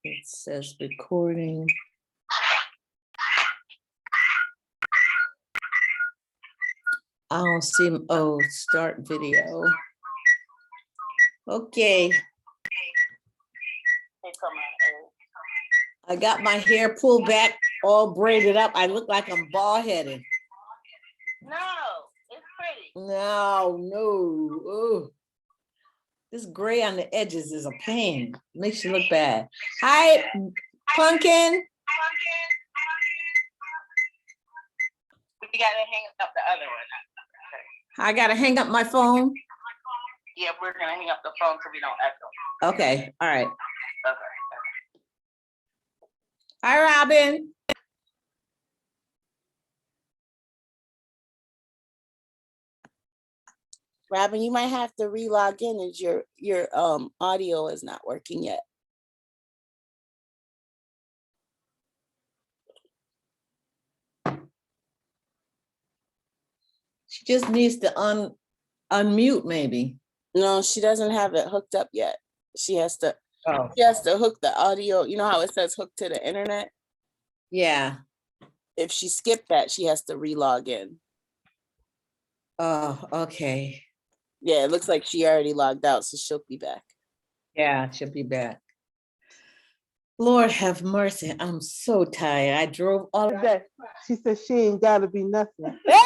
It says recording. I don't see, oh, start video. Okay. I got my hair pulled back, all braided up. I look like I'm bald headed. No, it's pretty. No. Oh. This gray on the edges is a pain. Makes you look bad. Hi, Pumpkin. We gotta hang up the other one. I gotta hang up my phone. Yeah, we're gonna hang up the phone so we don't echo. Okay, all right. Okay. Hi, Robin. Robin, you might have to re-log in as your audio is not working yet. She just needs to unmute maybe. No, she doesn't have it hooked up yet. She has to hook the audio. You know how it says hook to the internet? Yeah. If she skipped that, she has to re-log in. Oh, okay. Yeah, it looks like she already logged out, so she'll be back. Yeah, she'll be back. Lord have mercy. I'm so tired. I drove all of that. She said she ain't gotta be nothing. Egg.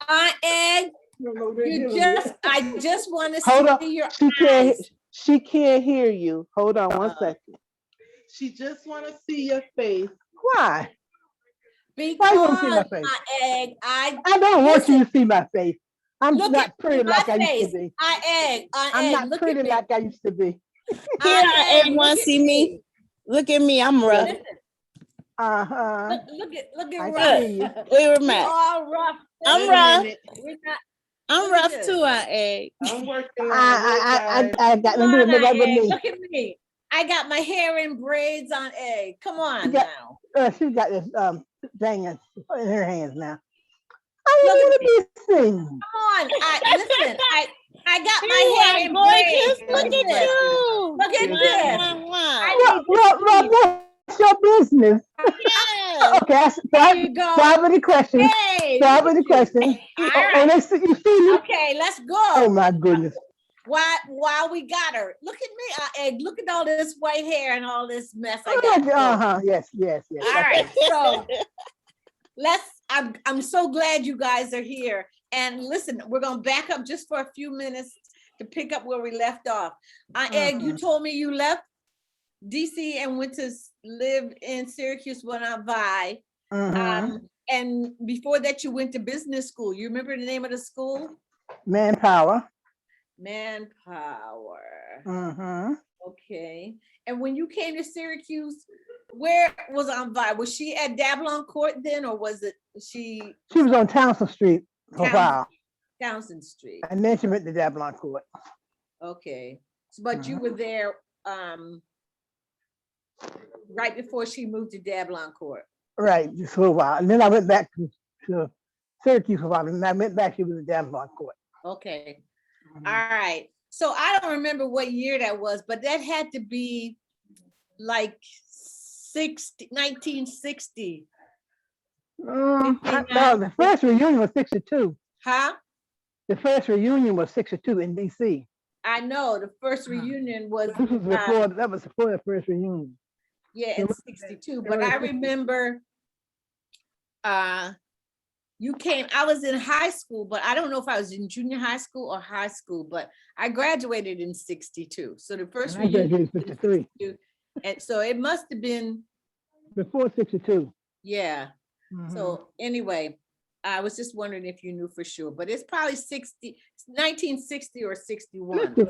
I just want to Hold on. see your eyes. She can't hear you. Hold on one second. She just want to see your face. Why? Because Why you want to see my face? Egg, I don't want you to see my face. I'm not pretty like I used to be. I'm not pretty like I used to be. Here, Egg want to see me. Look at me, I'm rough. Uh-huh. Look at I rough. see you. Where we're at? All rough. I'm rough. I'm rough too, Egg. I'm working on I got to do it with me. Look at me. I got my hair in braids on Egg. Come on now. She got this thing in her hands now. I need to be seen. Come on. Listen, I got my hair in braids. Look at you. Look at this. What's your business? Yes. Okay, start with the question. Hey, start with the question. Right. You see me? Okay, let's go. Oh my goodness. While we got her, look at me, Egg. Look at all this white hair and all this mess I got. Yes. All right, so I'm so glad you guys are here. And listen, we're gonna back up just for a few minutes to pick up where we left off. Egg, you told me you left DC and went to live in Syracuse when I Vi. And before that, you went to business school. You remember the name of the school? Manpower. Okay. And when you came to Syracuse, where was Vi? Was she at Dablon Court then, or was it she? She was on Townsend Street for a while. Townsend Street. And then she went to Dablon Court. Okay. But you were there right before she moved to Dablon Court. Right, just for a while. And then I went back to Syracuse for a while. And I went back, she was at Dablon Court. Okay. All right. So I don't remember what year that was, but that had to be like 1960. No, the first reunion was 62. Huh? The first reunion was 62 in DC. I know the first reunion was. This was before, that was before the first reunion. Yeah, in 62. But I remember you came, I was in high school, but I don't know if I was in junior high school or high school, but I graduated in 62. So the first reunion was 53. And so it must have been before 62. Yeah. So anyway, I was just wondering if you knew for sure, but it's probably 1960 or 61. Let's do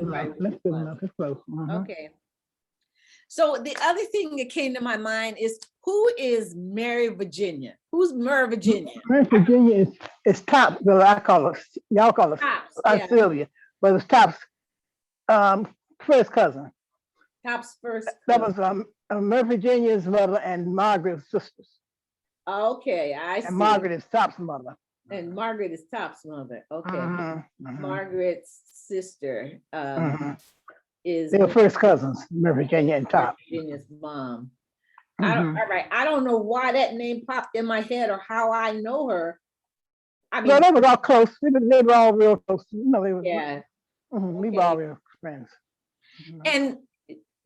enough. Let's close. Okay. So the other thing that came to my mind is, who is Mary Virginia? Who's Mary Virginia? West Virginia is Tops. Well, I call it, y'all call it Tops, Aunt yeah. Sylvia, but it's Tops' first cousin. Tops first. That was Mary Virginia's mother and Margaret's sisters. Okay, I see. And Margaret is Tops' mother. And Margaret is Tops' mother. Okay. Mhm, mhm, Margaret's sister mhm. is They were first cousins, Mary Virginia and Mary Tops. Virginia's mom. Mhm. All right. I don't know why that name popped in my head or how I know her. I mean, Well, they were all close. They were all real close. You know, they were. yeah. We were Okay. all real friends. Mhm. And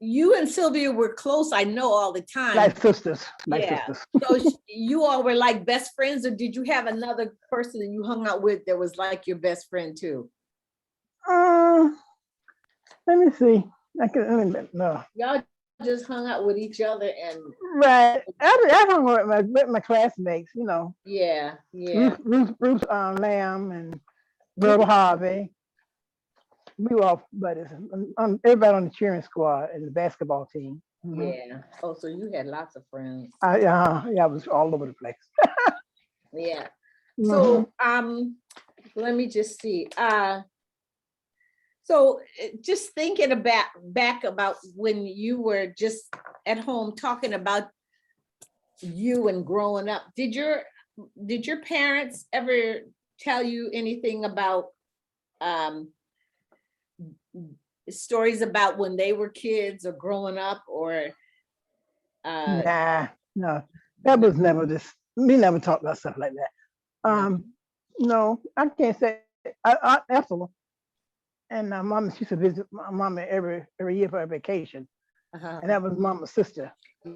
you and Sylvia were close, I know, all the time. Like sisters. Like Yeah. sisters. So you all were like best friends, or did you have another person that you hung out with that was like your best friend too? Let me see. No. Y'all just hung out with each other and Right. I hung with my classmates, you know. yeah, yeah. Ruth Lamb and Bertle Harvey. We were all buddies. Everybody on the cheering squad and the basketball team. Mhm. Yeah. Oh, so you had lots of friends. Yeah, I was all over the place. Yeah. Mhm. So let me just see. So just thinking back about when you were just at home talking about you and growing up, did your parents ever tell you anything about stories about when they were kids or growing up, or Nah, no, that was never this. We never talked about stuff like that. No, I can't say. Ethyl and my mom, she used to visit my mama every year for a vacation, and that was mama's sister.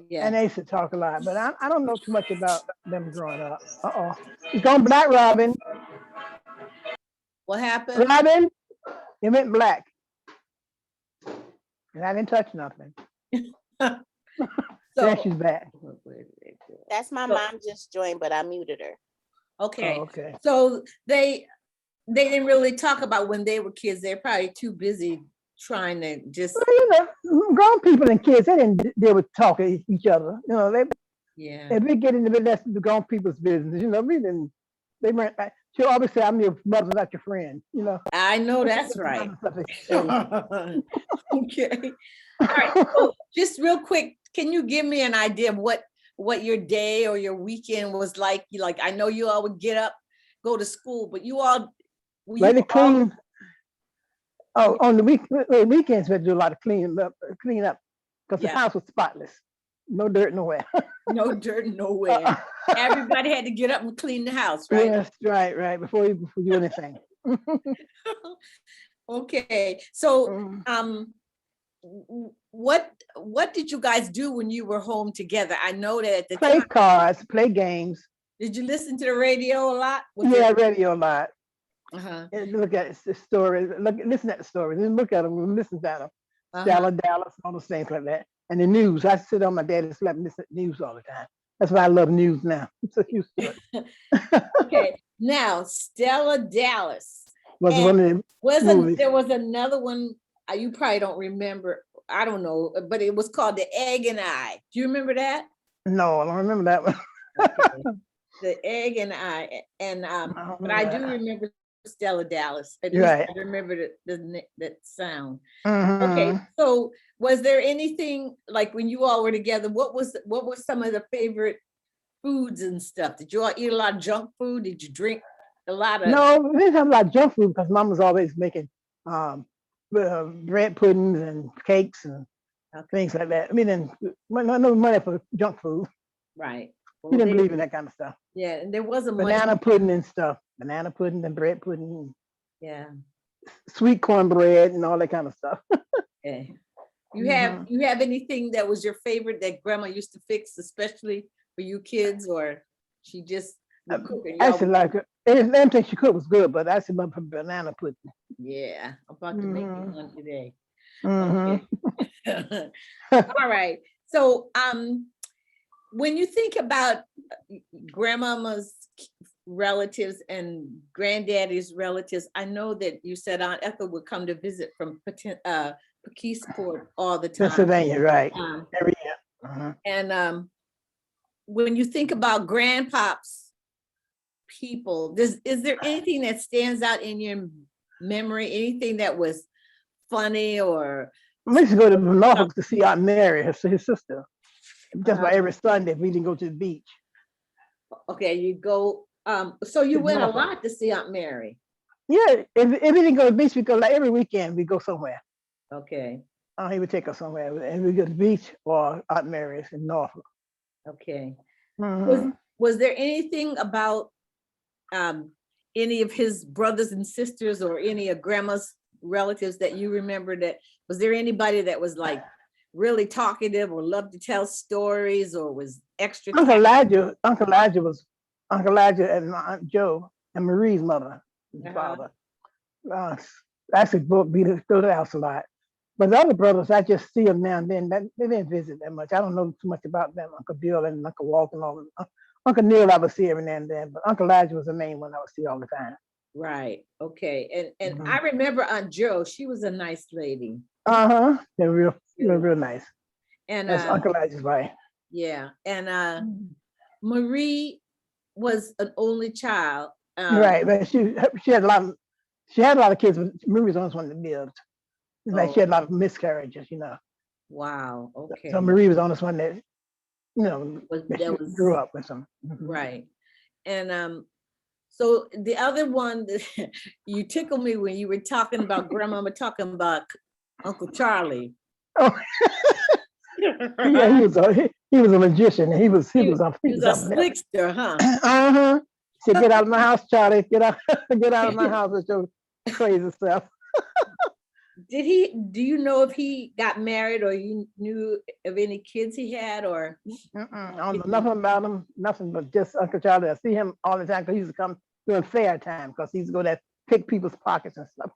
yeah. And they used to talk a lot, but I don't know too much about them growing up. It's gone black, Robin. What happened? Robin, it went black, and I didn't touch nothing. There she's back. That's my mom just joined, but I muted her. Okay. Oh, okay. So they didn't really talk about when they were kids. They're probably too busy trying to just. Well, you know, grown people and kids, they didn't deal with talking to each other. You know, Yeah. if we get into that's the grown people's business, you know, we didn't. They weren't. She'll always say, "I'm your mother, not your friend." You know. I know that's right. Okay. All right. So just real quick, can you give me an idea of what your day or your weekend was like? Like, I know you all would get up, go to school, but you all. Let it clean. Oh, on the weekends we do a lot of cleaning up, because the house was spotless, no dirt nowhere. No dirt nowhere. Everybody had to get up and clean the house, right? Yes, right. Before you do anything. Okay, so what did you guys do when you were home together? I know that at the play time, cards, play games. did you listen to the radio a lot? Yeah, radio a lot. Uh-huh. And look at the stories. Listen at the stories. And look at them. Listen to them. Stella Dallas, all those things like that. And the news. I sit on my daddy's lap and listen to news all the time. That's why I love news now. I'm so used to it. Okay, now Stella Dallas. Was one of the movies. There was another one, you probably don't remember, I don't know, but it was called The Egg and I. Do you remember that? No, I don't remember that one. Okay. The Egg and I, and but I do remember Stella Dallas. At least I remember that sound. Okay, so was there anything like when you all were together? What was some of the favorite foods and stuff? Did you all eat a lot of junk food? Did you drink a lot of? No, we didn't have a lot of junk food because Mom was always making bread puddings and cakes and things like that. I mean, no money for junk food. Right. Well, We didn't believe in that kind of stuff. Yeah, and there wasn't banana pudding and stuff. Banana pudding and bread pudding. Yeah. Sweet cornbread and all that kind of stuff. Okay. You have anything that was your favorite that Grandma used to fix, especially for you kids, or she just would cook and I said like everything she cooked was good, but I said love her banana pudding. Yeah, I'm about to make you one today. Okay. All right. So when you think about grandmama's relatives and granddaddy's relatives, I know that you said Aunt Ethyl would come to visit from Peaceport all the time. Pennsylvania, right? Um, Every year. Uh-huh. And when you think about grandpops people, is there anything that stands out in your memory? Anything that was funny or We used to go to Norfolk to see Aunt Mary, his sister. Just Uh-huh. about every Sunday, we didn't go to the beach. okay, you go so you To went a Norfolk. lot to see Aunt Mary. Yeah, if we didn't go to the beach, we go like every weekend. We go somewhere. Okay, He would take us somewhere, and we go to the beach or Aunt Mary's in Norfolk. okay. Mhm. Was there anything about any of his brothers and sisters or any of grandma's relatives that you remember that was there anybody that was like really talkative or loved to tell stories or was extra Uncle Elijah Uncle Elijah and my Aunt Joe and Marie's mother and Uh-huh. father. Actually, both be to go to the house a lot. But the other brothers, I just see them now and then. They didn't visit that much. I don't know too much about them. Uncle Bill and Uncle Walter and all of them. Uncle Neil, I would see every now and then, but Uncle Elijah was the main one I would see all the time. Right. Okay. And Mhm. I remember Aunt Joe, she was a nice lady. They're real nice. And That's Uncle Elijah's wife. yeah. And Marie was an only child. Right, but she had a lot of kids, but Marie was the only one that lived. It's like she had a lot of miscarriages, Wow. Okay. So Marie was the only one that, that That she was grew up with them. Mhm. right. And so the other one that you tickled me when you were talking about grandmama talking about Uncle Charlie. Oh, yeah, he was a magician. He was He was up a slickster, huh? Uh-huh. Said, get out of my house, Charlie. Get out, get out of my house with your crazy stuff. Do you know if he got married or you knew of any kids he had or? I don't know nothing about him, nothing but just Uncle Charlie. I see him all the time because he used to come during fair time because he used to go there, pick people's pockets and stuff.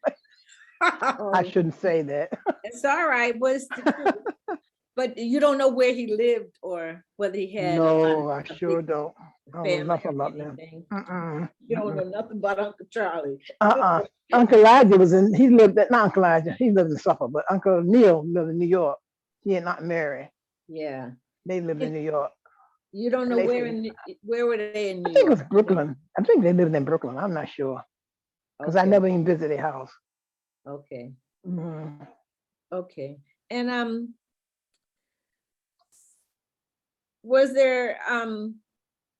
I shouldn't say that. It's all right, but you don't know where he lived or whether he had No, I a sure big don't. I don't know family nothing or about them. anything. You don't know nothing about Uncle Charlie. Uncle Elijah he lived not Uncle Elijah, he lived in Suffolk, but Uncle Neil lived in New York. He and Aunt Mary, Yeah. they lived in New York. You don't know And where were they in New I think it York? was Brooklyn. I think they lived in Brooklyn. I'm not sure because I Okay. never even visited their house. Okay. Mhm. Okay. And was there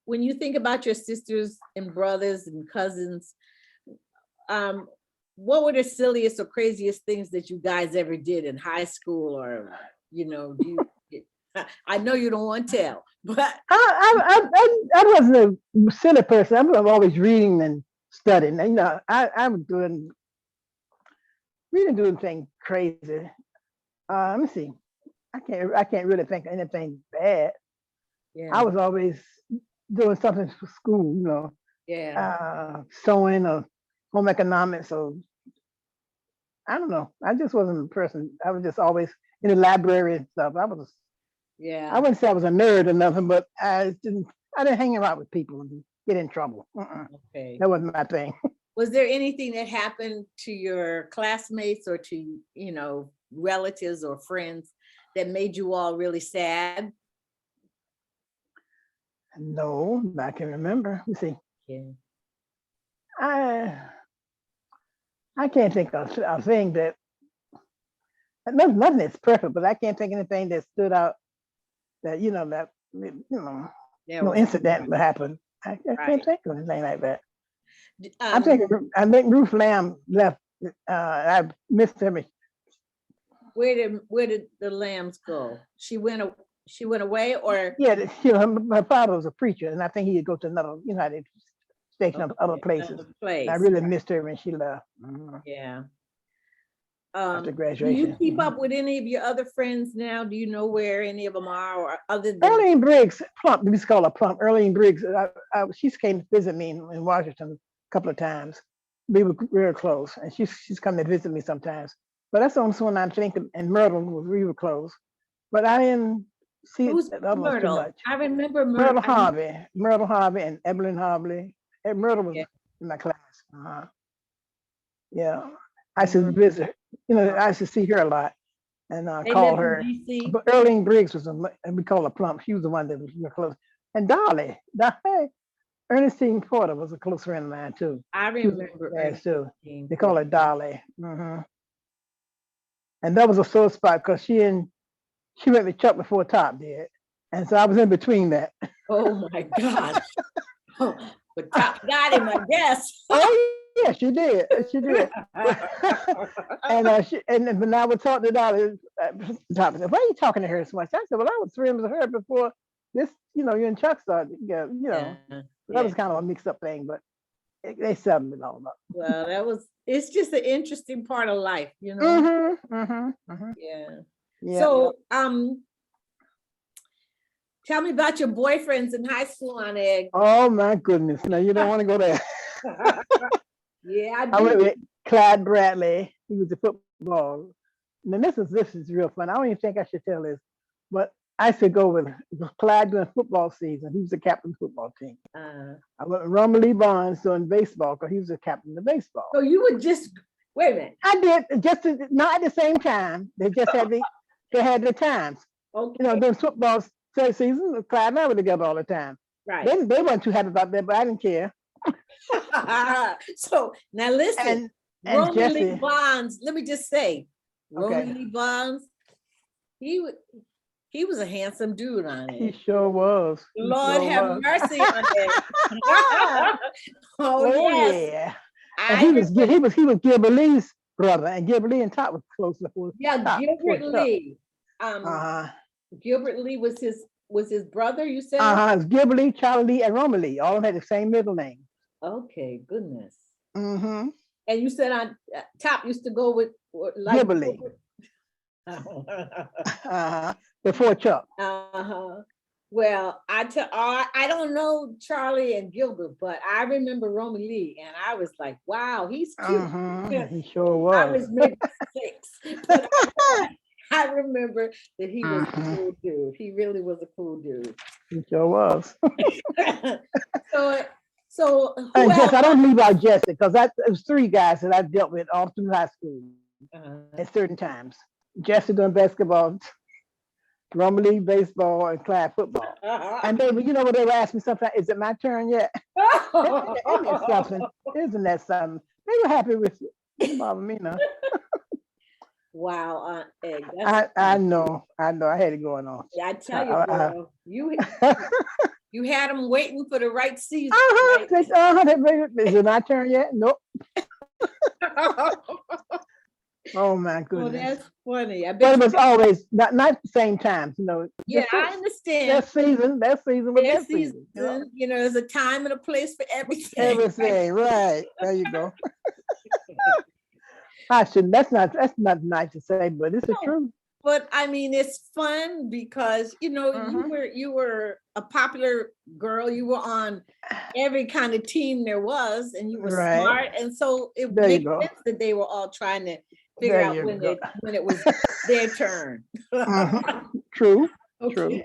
when you think about your sisters and brothers and cousins, what were the silliest or craziest things that you guys ever did in high school or do you I know you don't want to tell, but I wasn't a silly person. I was always reading and studying. I was doing things crazy. Let me see. I can't really think of anything bad. yeah, I was always doing something for school, yeah. sewing or home economics or I don't know. I just wasn't a person. I was just always in the library and stuff. I Yeah. wouldn't say I was a nerd or nothing, but I didn't hang around with people and get in trouble. Okay. That wasn't my thing. Was there anything that happened to your classmates or to, relatives or friends that made you all really sad? No, I can remember. Let me see. Yeah. I can't think of a thing that nothing is perfect, but I can't think of anything that stood out that Yeah, no incident that happened. I can't think of anything like that. I think Ruth Lamb left. I missed him. where did the Lambs go? She went away or? Yeah, my father was a preacher, and I think he'd go to another United Station of other places. Another place. And I really missed her when she left. Yeah. After Do graduation. you keep up with any of your other friends now? Do you know where any of them are or other than? Earlene Briggs, Plump, we used to call her Plump. Earlene Briggs, she came to visit me in Washington a couple of times. We were real close, and she's come to visit me sometimes. But that's the only one I think, and Myrtle, we were close. But I didn't see Who's the others too Myrtle? much. I remember Myrtle Harvey, and Evelyn Harvey. And Myrtle was Yeah. in my class. Yeah, I should visit. I should see her a lot. and They called lived in her. DC. But Earlene Briggs was, and we call her Plump. She was the one that was real close. And Dolly, Ernestine Porter was a close friend of mine too. I She was remember fast too. Ernestine They call her Porter. Dolly. And that was a sore spot because she went with Chuck before Top did. And so I was in between that. Oh my God. Oh, but Top got him, I guess. Oh yeah, she did. She did. And when I would talk to Dolly, Top said, "Why are you talking to her so much?" I said, "Well, I was friends with her before this. You and Chuck started. Yeah, that was kind of a mixed-up thing, but they settled it all up." Well, it's just an interesting part of life, Yeah. Yeah. So, tell me about your boyfriends in high school, Aunt Egg. Oh my goodness! Now you don't want to go there. Yeah, I went with Clyde Bradley. He was a football. Now this is real fun. I don't even think I should tell this, but I should go with Clyde during football season. He was the captain of the football team. I went with Romilly Bonds doing baseball because he was the captain of baseball. So you would just wait a minute. I did not at the same time. They just had the times. Okay. During football season, Clyde and I were together all the time. Right. They weren't too happy about that, but I didn't care. So now listen, and Romilly Jesse. Bonds. Let me just say, Okay. Romilly Bonds. He was a handsome dude on it. He sure was. Lord have mercy on it. Oh yes. Yeah. And he was Gilbert Lee's brother, and Gilbert Lee and Top was close before. Yeah, Gilbert Lee. Uh-huh. Gilbert Lee was his brother, you said? Uh-huh. It's Gilbert Lee, Charlie Lee, and Romilly. All of them had the same middle name. Okay, goodness. Mm-hmm. And you said on Top used to go with like Gilbert Lee. Before Chuck. Well, I don't know Charlie and Gilbert, but I remember Romy Lee, and I was like, wow, he's cute. He sure was. I was maybe 6, but I remember that he was a cool dude. He really was a cool dude. He sure was. So and Jesse, I don't leave out Jesse because it was 3 guys that I dealt with all through high school at certain times. Jesse doing basketball, Romilly baseball, and Clyde football. And they, when they would ask me sometimes, "Is it my turn yet?" Isn't that something? Isn't that something? They were happy with it. Didn't bother me, no. Wow, Aunt Egg. I know. I had it going on. Yeah, I tell you, girl, you had them waiting for the right season. Right? Is it my turn yet? Nope. Oh my goodness. Well, that's funny. But it was always not the same times, Yeah, I understand. That season with that season. There's a time and a place for everything. Everything, right. There you go. That's not nice to say, but it's the truth. But I mean, it's fun because you were a popular girl. You were on every kind of team there was, and you were smart, and so it makes sense that they were all trying to figure out when it was their turn. True. Okay. True.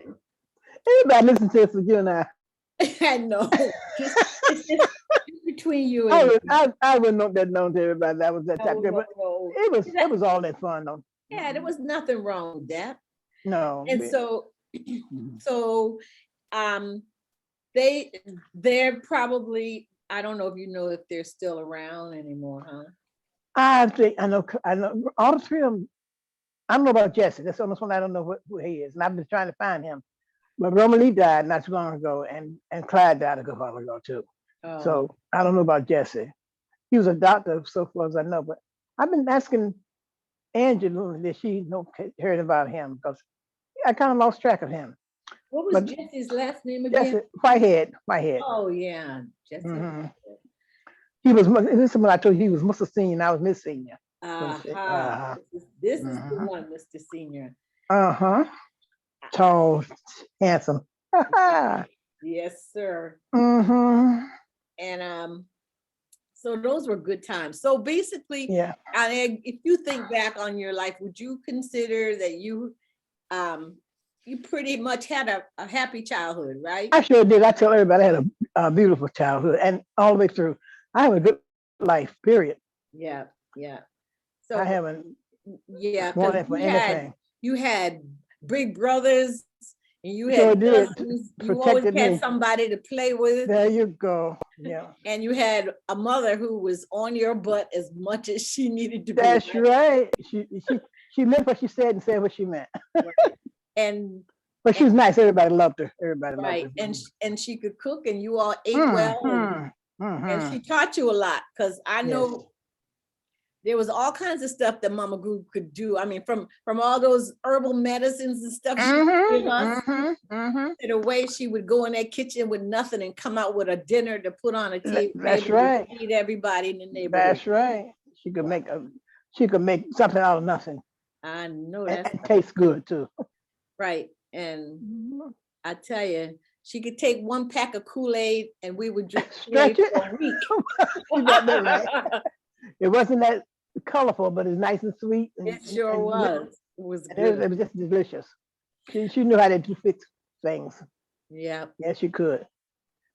Anybody listen to this with you and I? I know. It's just between you and I wouldn't know that known to everybody. That was that type of but it was all that fun though. Yeah, there was nothing wrong with that. No. And so they're probably, I don't know if they're still around anymore, huh? I think I know all 3 of them. I don't know about Jesse. That's the only one I don't know who he is, and I've been trying to find him. But Romilly died not too long ago, and Clyde died a good while ago too. Oh. So I don't know about Jesse. He was a doctor, so far as I know. But I've been asking Angela that she heard about him because I kind of lost track of him. What was Jesse's last name again? Jesse Whitehead. Oh yeah, Jesse. Mm-hmm. He was. This is when I told you he was Mr. Senior, and I was Miss Senior. This is the one, Mr. Senior. Tall, handsome. Yes, sir. Mm-hmm. And so those were good times. So basically, if you think back on your life, would you consider that you pretty much had a happy childhood, right? I sure did. I tell everybody I had a beautiful childhood, and all the way through, I have a good life. Period. Yeah. So I haven't. Yeah, because wanted for anything. you had big brothers and you Sure had did. cousins. You always Protected had me. somebody to play with. There you go. Yeah. And you had a mother who was on your butt as much as she needed to be. That's right. She meant what she said and said what she meant. Right. And But she was nice. Everybody loved her. Everybody loved right, her. and she could cook, and you all ate well, and she taught you a lot. Because I know there was all kinds of stuff that Mama Goode could do. I mean, from all those herbal medicines and stuff she would give us, to the way she would go in that kitchen with nothing and come out with a dinner to put on a table. That's right. To feed everybody in the neighborhood. That's right. She could make something out of nothing. I know And that's it tastes good too. right. And I tell you, she could take one pack of Kool-Aid and we would drink Stretch Kool-Aid it. for a week. You got that right. It wasn't that colorful, but it's nice and sweet. It sure was. It was It good. was just delicious. She knew how to fix things. Yeah. Yes, she could.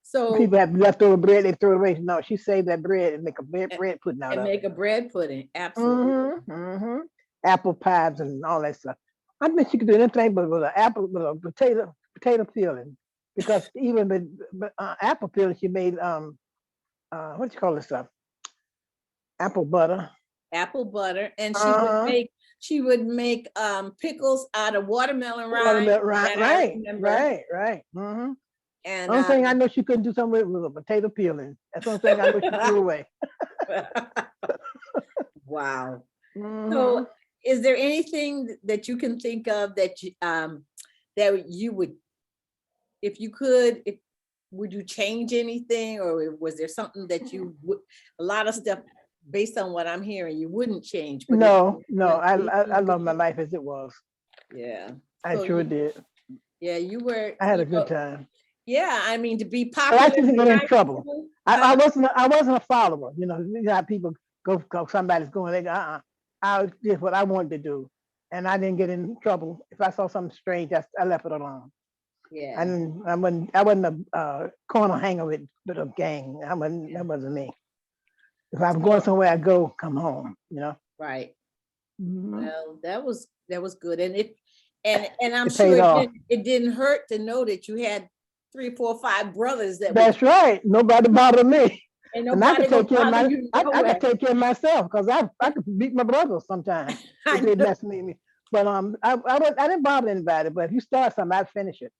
So People have leftover bread, they throw it away. No, she saved that bread and make a bread pudding out and of make it. a bread pudding. Absolutely. Apple pies and all that stuff. I think she could do anything but with an apple, with a potato peeling. Because even with apple peeling, she made what you call this stuff? Apple butter. Apple butter, and she would make pickles out of watermelon rind. Right. And Only thing I know she couldn't do something with a potato peeling. That's the only thing I know she threw away. Wow. So, is there anything that you can think of that you would, if you could, would you change anything, or was there something that you would? A lot of stuff, based on what I'm hearing, you wouldn't change. But no, I love my life as it was. Yeah, I sure did. Yeah, you were. I had a good time. Yeah, I mean, to be But popular. I didn't get in trouble. I wasn't a follower. You know how people go, somebody's going, they go, I did what I wanted to do. And I didn't get in trouble. If I saw something strange, I left it alone. Yeah. I wasn't a corner hanger with a gang. That wasn't me. If I'm going somewhere, I go, come home, you know. Right. Well, that was good. And I'm It sure it didn't hurt to know that you had 3, 4, 5 brothers That's right. Nobody bothered me. And I could take care of myself because I could beat my brothers sometimes if they mess with me. But I didn't bother anybody. But if you start something, I'd finish it.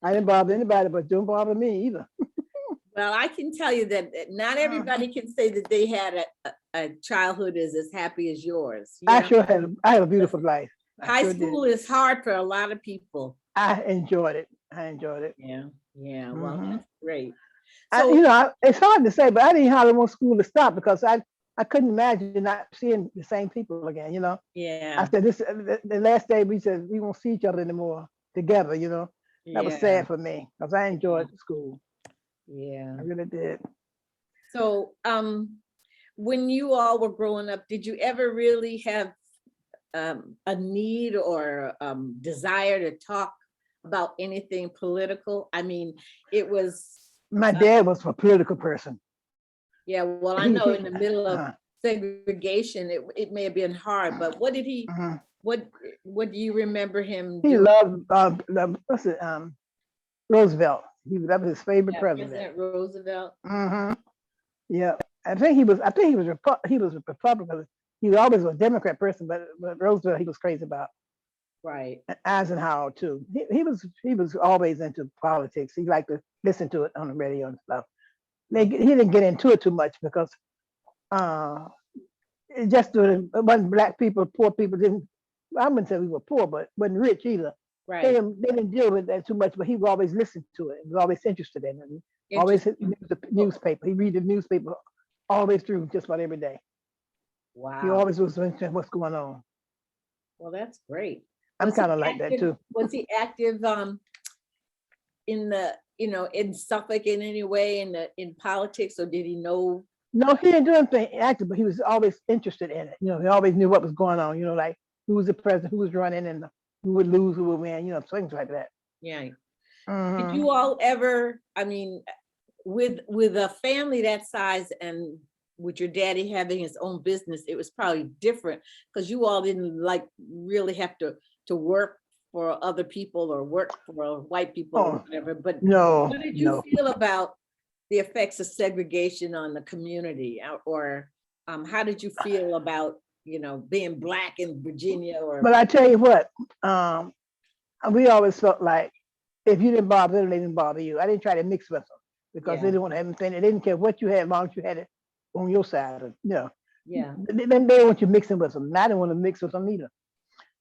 I didn't bother anybody, but don't bother me either. Well, I can tell you that not everybody can say that they had a childhood as happy as yours. I had a beautiful life. High school is hard for a lot of people. I enjoyed it. Yeah. Well, that's great. So, it's hard to say, but I didn't hardly want school to stop because I couldn't imagine not seeing the same people again, you know? Yeah. After the last day we said we won't see each other anymore together, you know? That was sad for me because I enjoyed school. Yeah. I really did. So when you all were growing up, did you ever really have a need or desire to talk about anything political? I mean, it was... My dad was a political person. Yeah, well, I know in the middle of segregation, it may have been hard, but what did he, what do you remember him doing? He loved, Roosevelt. That was his favorite president. President Roosevelt. Yeah, I think he was a Republican. He was always a Democrat person, but Roosevelt he was crazy about. Right. Eisenhower too. He was always into politics. He liked to listen to it on the radio and stuff. He didn't get into it too much because it just wasn't black people, poor people didn't. I wouldn't say we were poor, but wasn't rich either. Right. They didn't deal with that too much, but he would always listen to it. He was always interested in it. Always the newspaper. He read the newspaper always through, just about every day. Wow. He always was interested in what's going on. Well, that's great. I'm kind of like that too. Was he active in the, in Suffolk in any way in politics, or did he know? No, he didn't do anything active, but he was always interested in it. He always knew what was going on, like who was the president, who was running, and who would lose, who would win, things like that. Yeah. Did you all ever, I mean, with a family that size and with your daddy having his own business, it was probably different because you all didn't like really have to work for other people or work for white people or whatever. But No, what did you no. feel about the effects of segregation on the community, or how did you feel about, you know, being Black in Virginia? Or But I tell you what, we always felt like if you didn't bother them, they didn't bother you. I didn't try to mix with them because they Yeah. didn't want to have anything. They didn't care what you had as long as you had it on your side. Or, you know, yeah, they didn't want you mixing with them. And I didn't want to mix with them either.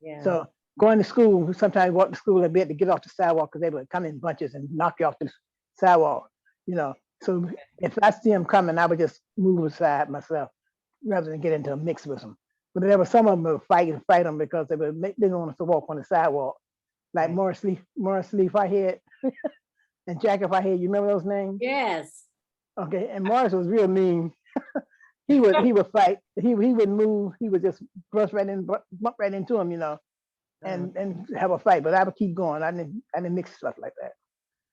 yeah. So going to school, sometimes walk to school and be able to get off the sidewalk because they would come in bunches and knock you off the sidewalk, you know. So if I see them coming, I would just move aside myself rather than get into a mix with them. But there were some of them who would fight them because they didn't want us to walk on the sidewalk. Like Right. Morris Lee Whitehead and Jack Whitehead, you remember those names? Yes. Okay, and Morris was real mean. he would fight. He wouldn't move. He would just bump right into him, you know, and have a fight. But I would keep going. I didn't mix stuff like that.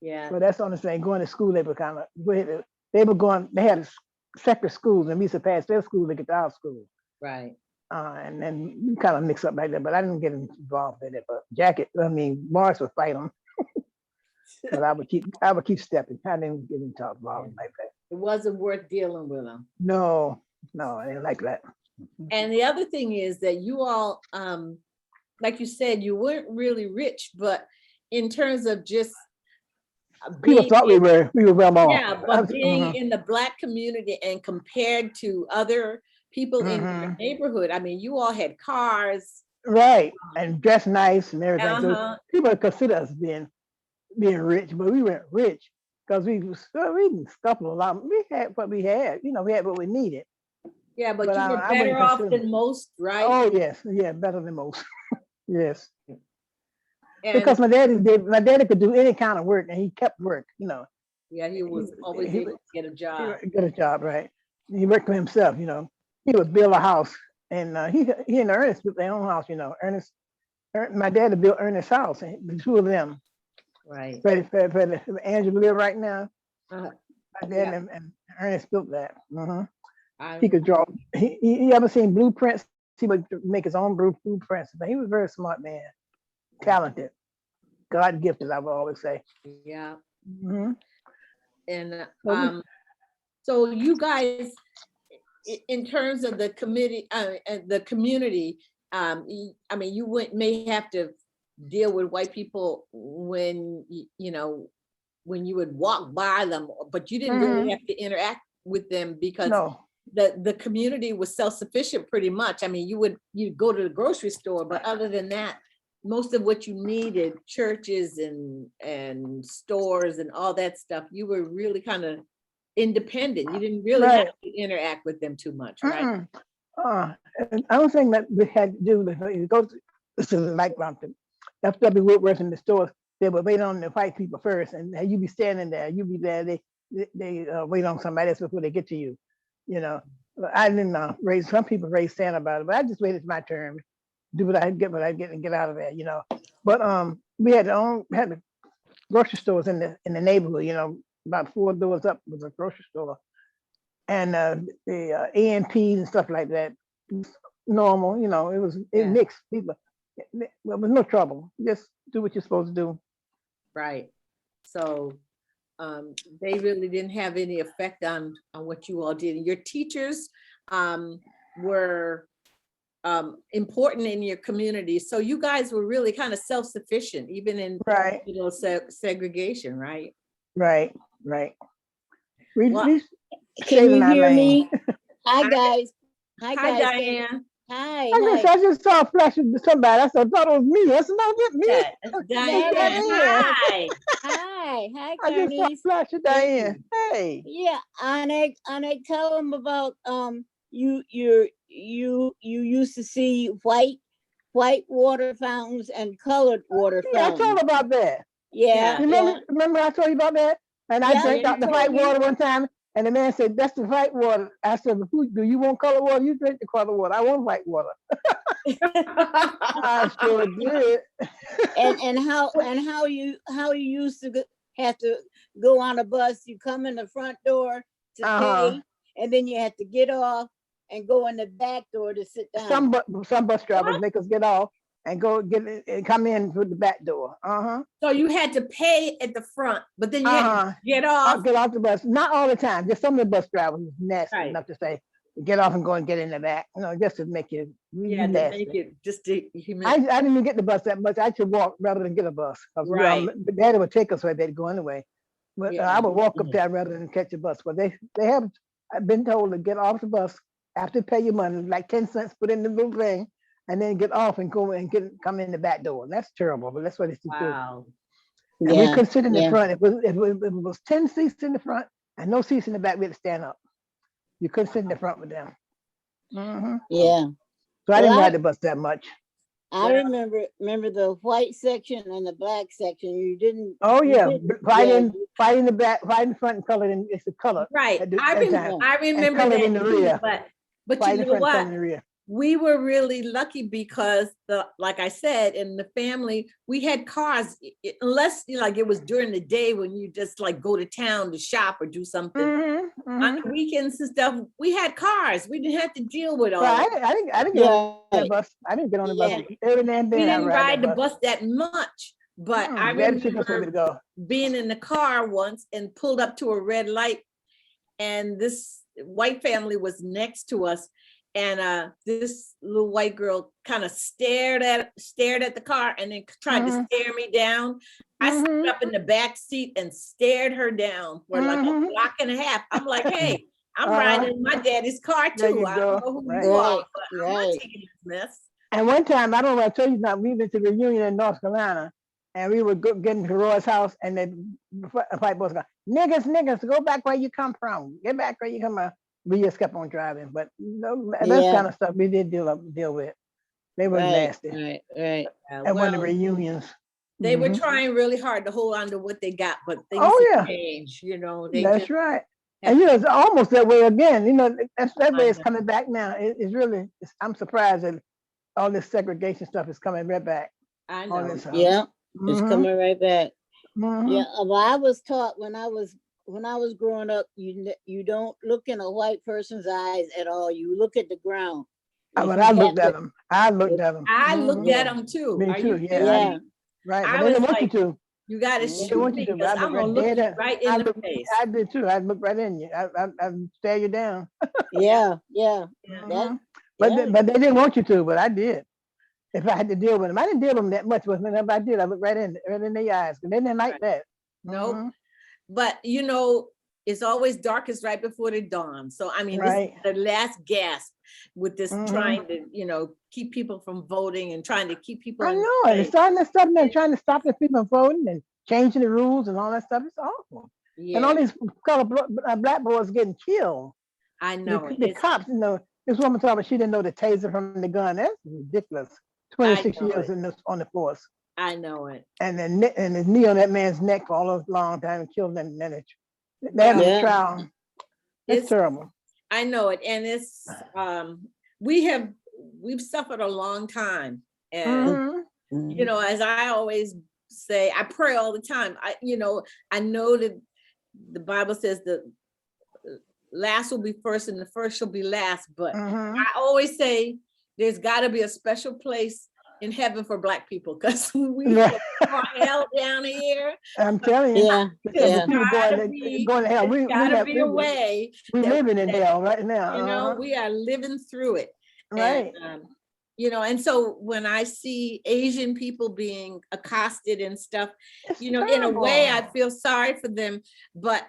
Yeah. So that's the only thing. Going to school, they were kind of they had separate schools, and we used to pass their school to get to our school. Right. And then we kind of mix up like that, but I didn't get involved in it. But Morris would fight him. But I would keep stepping. I didn't get involved like that. It wasn't worth dealing with them. No, I didn't like that. And the other thing is that you all, like you said, you weren't really rich, but in terms of just People thought we were well off. Yeah, but being in the Black community and compared to other people in your neighborhood, I mean, you all had cars. Right, and dressed nice and everything. Uh-huh. So people consider us being rich, but we weren't rich because we didn't scuffle a lot. We had what we had, you know, we had what we needed. Yeah, but you I were wouldn't better off consider- than most, right? Oh yes, yeah, better than most. Yes, And because my daddy could do any kind of work, and he kept work, you know. yeah, he was always able to get a job. Get a job, right? He worked for himself, you know. He would build a house, and he and Ernest built their own house, you know. My dad built Ernest's house, and the two of them. Right. Freddie, Angela live right now. Uh, My dad and Ernest built that. I- He could draw. He ever seen blueprints? He would make his own blueprints. But he was a very smart man, talented, God gifted. I would always say. yeah. Mhm. And so you guys, in terms of the committee, the community, I mean, you may have to deal with white people when when you would walk by them, but you didn't really have to interact with them because the community was self-sufficient pretty much. I mean, you'd go to the grocery store, but other than that, most of what you needed, churches and stores and all that stuff, you were really kind of independent. You didn't really have to interact with them too much, right? And I don't think that we had to do with you go to the nightclub. FW Woodworth in the stores, they would wait on the white people first, and you be standing there, you be there. They wait on somebody else before they get to you. You know, I didn't raise. Some people raised stand about it, but I just waited my turn, do what I get, and get out of there. You know, but we had the grocery stores in the neighborhood. You know, about 4 doors up was a grocery store, and the A&Ps and stuff like that. Normal, you know, it mixed people. There was no trouble. Just do what you're supposed to do. Right. So they really didn't have any effect on what you all did. Your teachers were important in your community. So you guys were really kind of self-sufficient, even in segregation, right? Right. Can you hear me? Hi guys. Hi Diane. Hi. I just saw a flash of somebody. I thought it was me. I said, no, get me. Diane. Hi. Hi, I just saw a Carnice. flash of Diane. Hey. Yeah, Anik, tell them about you used to see white water fountains and colored water Yeah, I fountains. told about that. Yeah. Remember I told you about that? And I drank out the white water one time, and the man said, that's the white water. I said, do you want colored water? You drink the colored water. I want white water. I sure did. and how you used to have to go on a bus. You come in the front door to pay, and then you had to get off and go in the back door to sit down. Some bus drivers make us get off and go get it and come in through the back door. So you had to pay at the front, but then you had to get I'll off. get off the bus. Not all the time. Just some of the bus drivers is nasty Right. enough to say, get off and go and get in the back. You know, just to make you Yeah, to nasty. make it just to I didn't even get the bus that much. I should walk rather than get a bus. Right. Daddy would take us where they'd go anyway. But Yeah. I would walk up there rather than catch a bus. But they have, I've been told to get off the bus after you pay your money, like 10 cents, put in the little thing, and then get off and go and come in the back door. And that's terrible, but that's what it's to do. Wow. And we could sit in the front. If it was 10 seats in the front and no seats in the back, we had to stand up. You couldn't sit in the front with them. Yeah. So I didn't ride the bus that much. I remember the white section and the black section. You didn't. Oh you yeah, didn't- white yeah, in the back, white in the front, and colored in. It's the color. Right. At the- I at the time. remember colored that in the too, rear. but White you in know front, what? color in the rear. We were really lucky because like I said, in the family, we had cars, unless like it was during the day when you just like go to town to shop or do something. On the weekends and stuff, we had cars. We didn't have to deal with all Well, that. I didn't get on the bus. I didn't get on the bus. Every now and We then I didn't ride the that bus that much, but I Daddy took us where to remember go. being in the car once and pulled up to a red light, and this white family was next to us, and this little white girl kind of stared at the car and then tried to stare me down. I stood up in the back seat and stared her down for like a block and a half. I'm like, hey, I'm riding in my daddy's car There too. you I don't go. know who Right. you are, but I'm not Right. taking this mess. And one time, I don't know if I told you not, we went to the reunion in North Carolina, and we were getting to Roy's house, and then white boys go, niggas, go back where you come from. Get back where you come from. We just kept on driving, but that kind of stuff we did deal with. They were nasty. Right. And one of the reunions. They were trying really hard to hold on to what they got, but things have changed, you know. That's right. And you know, it's almost that way again. You know, that way it's coming back now. It's really, I'm surprised that all this segregation stuff is coming right back. I know. Yeah, it's coming right back. Yeah, well, I was taught when I was growing up, you don't look in a white person's eyes at all. You look at the ground. But I looked at them. I looked at them too. Me too. Yeah. Right. But they didn't want you to. You got to They shoot want me you to. because I'm gonna look you right in the face. I did too. I looked right in you. I stare you down. Yeah. But they didn't want you to. But I did. If I had to deal with them, I didn't deal with them that much. But whenever I did, I looked right in their eyes. They didn't like that. No, but you know, it's always darkest right before the dawn. So I mean, this is the last gasp with this trying to, you know, keep people from voting and trying to keep people. I know, and starting that stuff and trying to stop the people from voting and changing the rules and all that stuff. It's awful. Yeah. And all these black boys getting killed. I know. The cops, you know, this woman told me she didn't know the taser from the gun. That's ridiculous. 26 years on the force. I know it. And then his knee on that man's neck for all those long time and killed him. They have a trial. It's terrible. I know it. And it's we've suffered a long time. And you know, as I always say, I pray all the time. I know that the Bible says the last will be first and the first shall be last. But I always say there's got to be a special place in heaven for Black people because we are hell down here. I'm telling you. Yeah. Going to hell. We gotta be a way. We're living in hell right now. You know, we are living through it. Right. And, you know, and so when I see Asian people being accosted and stuff, you know, in a way I feel sorry for them, but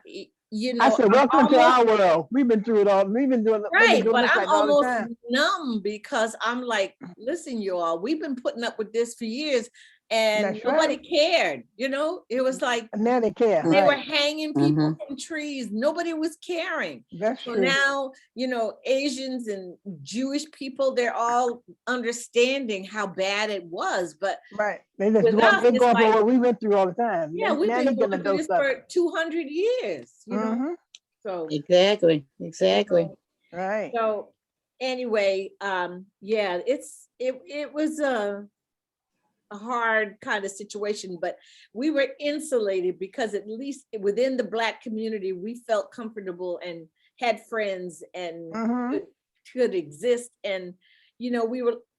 you know, I said, welcome to our world. We've been through it all. We've been doing but I'm almost numb because I'm like, listen, you all, we've been putting up with this for years and nobody cared. You know, it was like now they care. They were hanging people from trees. Nobody was caring. That's so true. Now, you know, Asians and Jewish people, they're all understanding how bad it was. But they just go for what we went through all the time. Yeah, we've been going through this for 200 years. You know, so exactly. Right. So anyway, yeah, it was a hard kind of situation, but we were insulated because at least within the Black community, we felt comfortable and had friends and Mhm. could exist. And,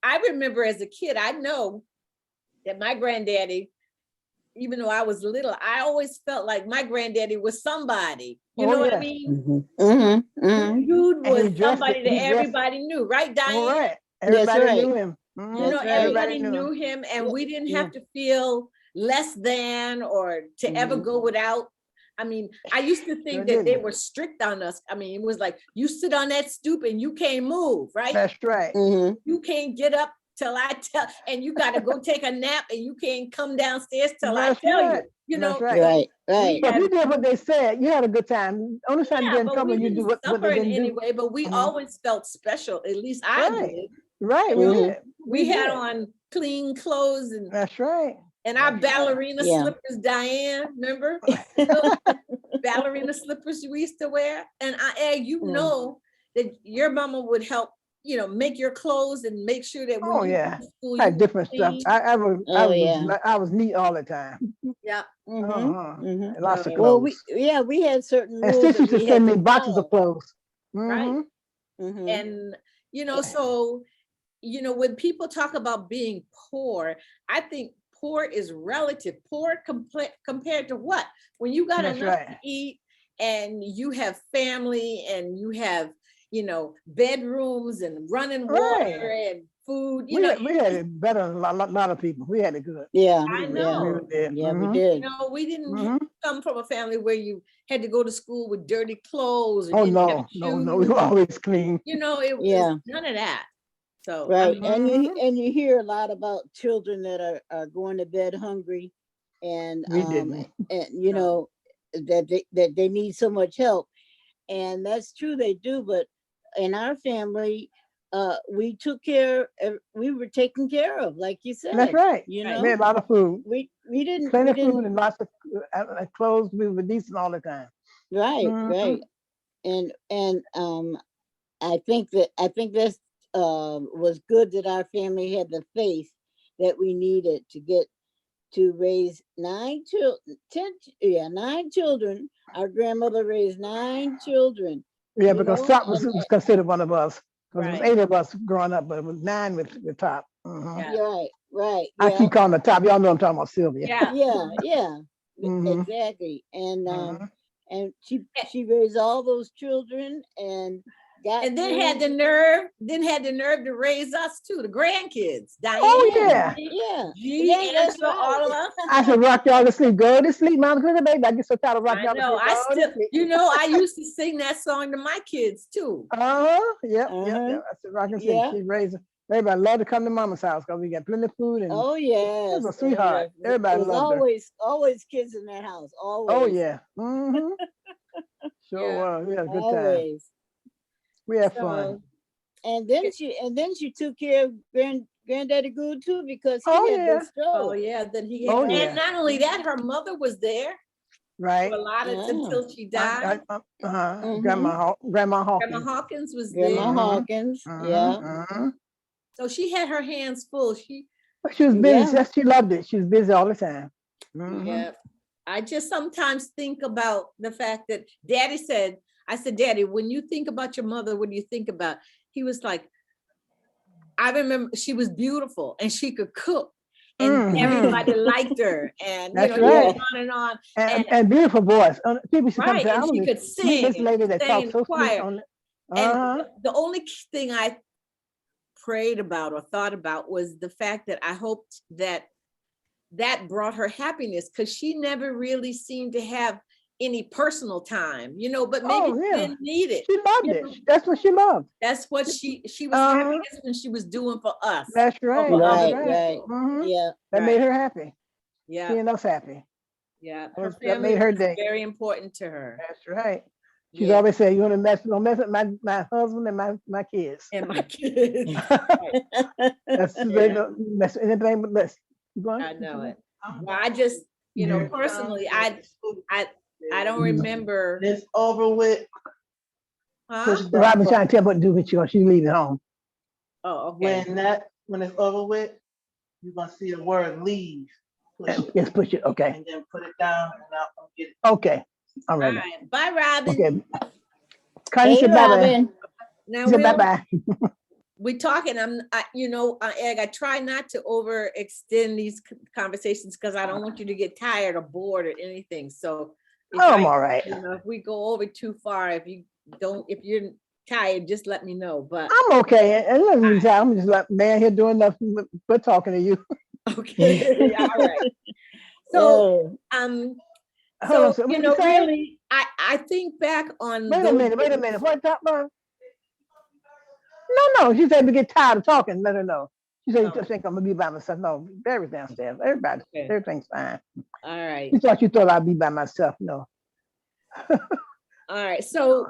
I remember as a kid, I know that my granddaddy, even though I was little, I always felt like my granddaddy was somebody. You Oh, know what I yes. mean? Dude And he was dressed somebody it. that He dressed. everybody knew, right, All Diane? right. That's Everybody right. knew him. Mhm. That's right. Everybody knew knew him. him, and Yeah. we didn't Yeah. have to feel less than or to ever Mhm. go without. I mean, I used to think Sure that they didn't. were strict on us. I mean, it was like, you sit on that stoop and you can't move, right? That's right. Mhm. You can't get up till I tell, and you gotta go take a nap and you can't come downstairs till I That's tell right. you. That's So right. Right, right. But had- you did what they said. You had a good time. Only time you yeah, get in but trouble we when you do didn't what suffer they in didn't any do. way, but we Mhm. always felt special. At least I Right. did. Right. We Mhm. did. We had did. on clean clothes and That's right. our That's right. ballerina Yeah. slippers, Diane, remember? Ballerina slippers we used to wear. And you Mm. know that your mama would help, make your clothes and make sure that when Oh, you yeah. went to school, I you had were different stuff. clean. Oh, yeah. I was neat all the time. Yeah. Mhm. Uh-huh. Mhm. Lots of Well, clothes. we had certain And rules sis that used to we had send to me boxes of follow. clothes. Right. Mhm. Mhm. And, so, when people talk about being poor, I think poor is relative. Poor compared to what? When you got That's enough right. to eat and you have family and you have, bedrooms and running water Right. and food, We had it better than a lot of people. We had it good. Yeah, I yeah, We know. really did. yeah, we Mhm. did. We didn't Mhm. come from a family where you had to go to school with dirty clothes or Oh, you didn't have no. We shoes. were always clean. It was Yeah. none of that. So, Right, and Mhm. you hear a lot about children that are going to bed hungry, and We didn't. No. that they need so much help, and that's true, they do. But in our family, we we were taken care of, like you said. That's right. You Right. know, We had a lot of food. we didn't Plenty of food and lots of clothes. We were decent all the time. right, Mhm. right, and I think that's was good that our family had the faith that we needed to raise 9 children. Our grandmother raised 9 children. Yeah, You because know, Top was and considered one of us. Because it was Right. 8 of us growing up, but it was 9 with Top. Mhm. Yeah. right, I yeah, keep calling her Top. Y'all know I'm talking about Sylvia. Yeah. yeah, Mhm. exactly. Mhm. And she raised all those children and got And then had the nerve to raise us too, the grandkids, Diane. Oh, yeah. yeah, G, that's Angela, all of right. us. I should rock y'all to sleep. Go to sleep, Mama. Go to bed. I get so tired of rocking I y'all to know. sleep. I Go still, to sleep. I used to sing that song to my kids too. Yep. Uh-huh. I said rock and sleep. Yeah. She raised everybody love to come to Mama's house because we got plenty of food and Oh she yes. was a sweetheart. Yes. Everybody There's loved her. always kids in that house. Always. Oh yeah. Mm-hmm. Sure Yeah. was. We had a good time. Always. We had So, fun. and then she took care of granddaddy Goode too, because he Oh, had yeah. this stroke. Oh yeah, then he Oh, and yeah. not only that, her mother was there Right. for a lot of Yeah. until she died. Mhm. Grandma Grandma Hawkins. Hawkins was Grandma there. Hawkins. Yeah. So she had her hands full. She was busy. Yeah. Yes, she loved it. She was busy all the time. Mhm. Yeah. I just sometimes think about the fact that Daddy said, I said, Daddy, when you think about your mother, what do you think about? He was like, I remember she was beautiful and she could cook and Mhm. everybody liked her. And That's you know, right. on and on. And beautiful voice. People should come Right. to And she could meet sing this and lady that sang talks in so the sweet choir. on it. And the only thing I prayed about or thought about was the fact that I hoped that brought her happiness, because she never really seemed to have any personal time, but maybe Oh, she yeah. didn't need it. She loved You it. know? That's what she loved. That's what she was happiness when she was doing for us. That's right. for That's other Right, right. people. Mhm. Yeah. That Right. made her happy. She Yeah, and us happy. yeah. That Her was- that family made her was day. very important to her. That's right. She's Yeah. always said, "You want to don't mess with my husband and my kids." And my kids. That's they don't mess with anything but this. You going? I know it. Well, I just, personally, I don't remember. It's over with. Huh? Push that Robin button. trying to tell what to do with you. She's leaving home. Oh, okay. When it's over with, you're gonna see the word leave. Push it. Yes, push it. Okay. And then put it down and I'll come get it. Okay. All All right. right. Bye, Robin. Okay. Connie Hey, said bye-bye. Robin. Now She said bye-bye. we talking, Egg, I try not to overextend these conversations because I don't want you to get tired or bored or anything. So Oh, I'm all right. if we go over too far, if you're tired, just let me know. But I'm okay. And let me tell you, I'm just like man here doing nothing but talking to you. okay, all right. So, Oh, Hold on, so what you say? really, I think back on Wait a those minute. days. What top man? No. She said we get tired of talking. Let her know. She said you Oh. just think I'm gonna be by myself. No, Barry's downstairs. Okay. Everything's fine. All right. You thought I'd be by myself. No. All right. So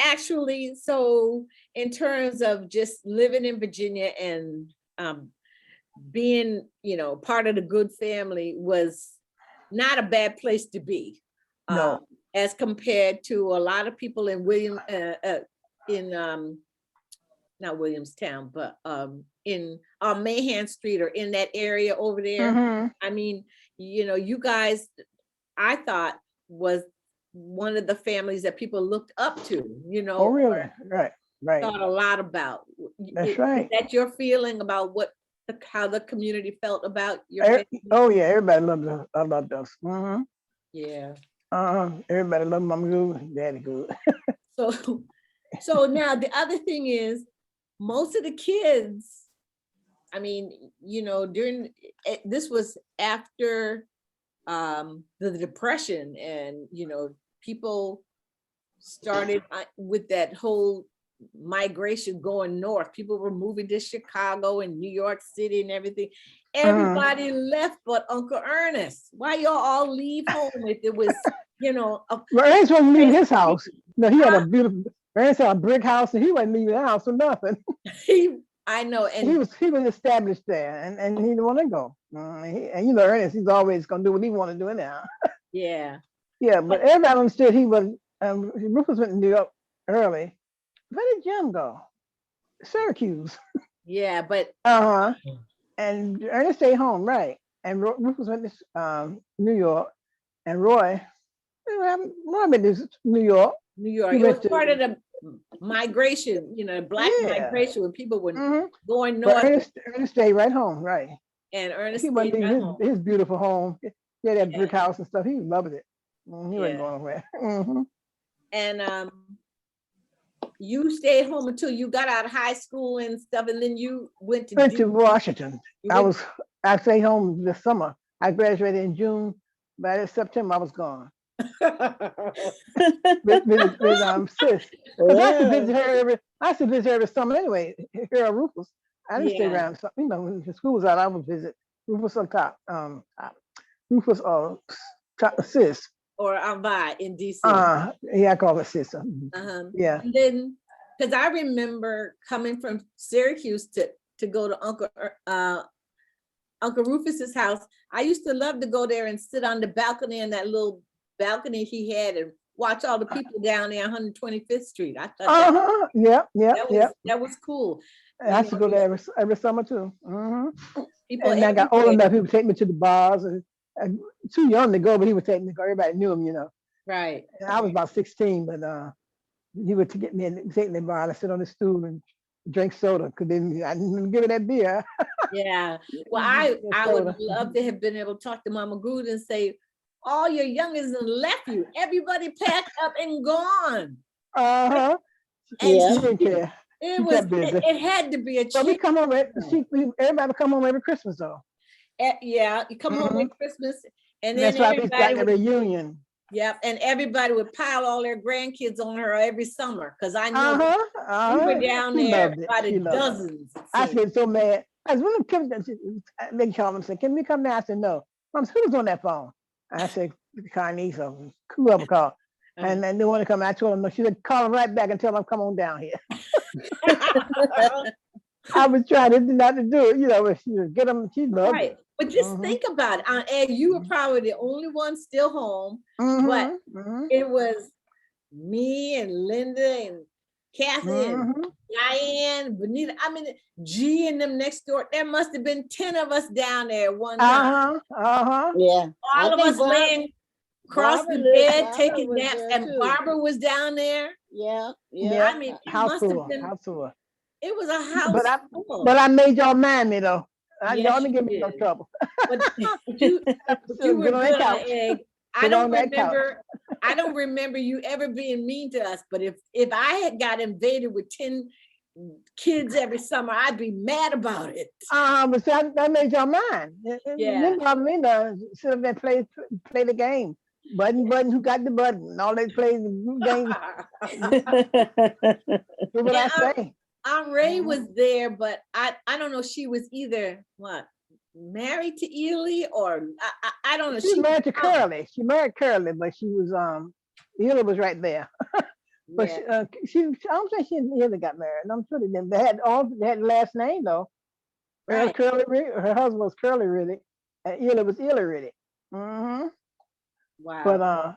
actually, so in terms of just living in Virginia and being, part of the Goode family was not a bad place to be. No. As compared to a lot of people in not Williamstown, but in Mahan Street or in that area over there. Mhm. I mean, you guys, I thought was one of the families that people looked up to, Oh, really? or Right. thought a lot about. That's right. Is that your feeling about how the community felt about your family? Oh yeah, everybody loved us. Mhm. Yeah. Everybody loved Mama Goode, Daddy Goode. So now the other thing is, most of the kids, I mean, this was after the Depression, and people started with that whole migration going north. People were moving to Chicago and New York City and everything. Everybody left but Uncle Ernest. Why y'all all leave home if it was, Ernest wasn't leaving his house. No, he had a beautiful. Ernest had a brick house, and he wasn't leaving the house for nothing. I know, and he was established there, and he didn't want to go. And Ernest, he's always gonna do what he want to do anyhow. yeah. Yeah, but everybody understood he was. Rufus went to New York early. Where did Jim go? Syracuse. Yeah, but And Ernest stayed home, right? And Rufus went to New York, and Roy went to New York. New York. He It was went to- part of the migration, migration migration, when people were going But north, Ernest stayed right home, right? and Ernest He wasn't stayed right leaving home. his beautiful home. He had that Yeah. brick house and stuff. He loved it. He wasn't going nowhere. And you stayed home until you got out of high school and stuff, and then you went to Went to Washington. You I stayed home this summer. I graduated in June. By this September, I was gone. with sis. Because I used to visit her every summer anyway. Here at Rufus. I didn't stay around. So, when the school was out, I would visit Rufus on top. Rufus sis. Or Avai in DC. Yeah, I call her sis. Yeah. And then, because I remember coming from Syracuse to go to Uncle Rufus's house. I used to love to go there and sit on the balcony, in that little balcony he had, and watch all the people down there on 125th Street. I thought that was cool. I used to go there every summer too. People, and I got old enough, he would take me to the bars. And too young to go, but he would take me. Everybody knew him, Right. And I was about 16, but he would get me and take me to the bar. I sit on the stool and drink soda, because I didn't give it that beer. Yeah. Well, I would love to have been able to talk to Mama Goode and say, all your youngest and left you. Everybody packed up and gone. And she didn't care. It had to be a So we come home. Everybody would come home every Christmas though. Yeah, you come home at Christmas, and then that's why we everybody got a reunion. Yep, and everybody would pile all their grandkids on her every summer, because I know we were down there by the dozens. I was getting so mad. I was they called and said, "Can we come down?" I said, "No." Mom said, "Who's on that phone?" I said, "Carnese or whoever called." And they want to come. I told them no. She said, "Call them right back and tell them come on down here." I was trying not to do it, but she would get them. She loved it. But just think about it, Aunt Ed, you were probably the only one still home, but it was me and Linda and Kathy and Diane, Benita. I mean, G and them next door. There must have been 10 of us down there one night. Yeah. All of us laying across the bed, taking naps, and Barbara was down there. Yeah, Yeah. yeah. I mean, it House must have full, been, house full. it was a house But I, full. but I made y'all mind me though. Y'all Yes, didn't you give me no did. trouble. But you, but you were Get on that good on couch. the egg. I Get don't on that couch. remember, I don't remember you ever being mean to us, but if I had got invaded with 10 kids every summer, I'd be mad about it. But see, that made y'all mind. Yeah. Then bother me to sit up there and play the game. Button, who got the button? And all they play the game. Do what I And say. Aunt Ray was there, but I don't know, she was either what, married to Ely, or I don't know. She was married to Curly. She married Curly, but she was Ela was right there. But Yeah. she I don't think she and Ela got married. I'm sure they didn't. They had the last name though. Right. Curly, her husband was Curly really, and Ela was Ela really. Wow. But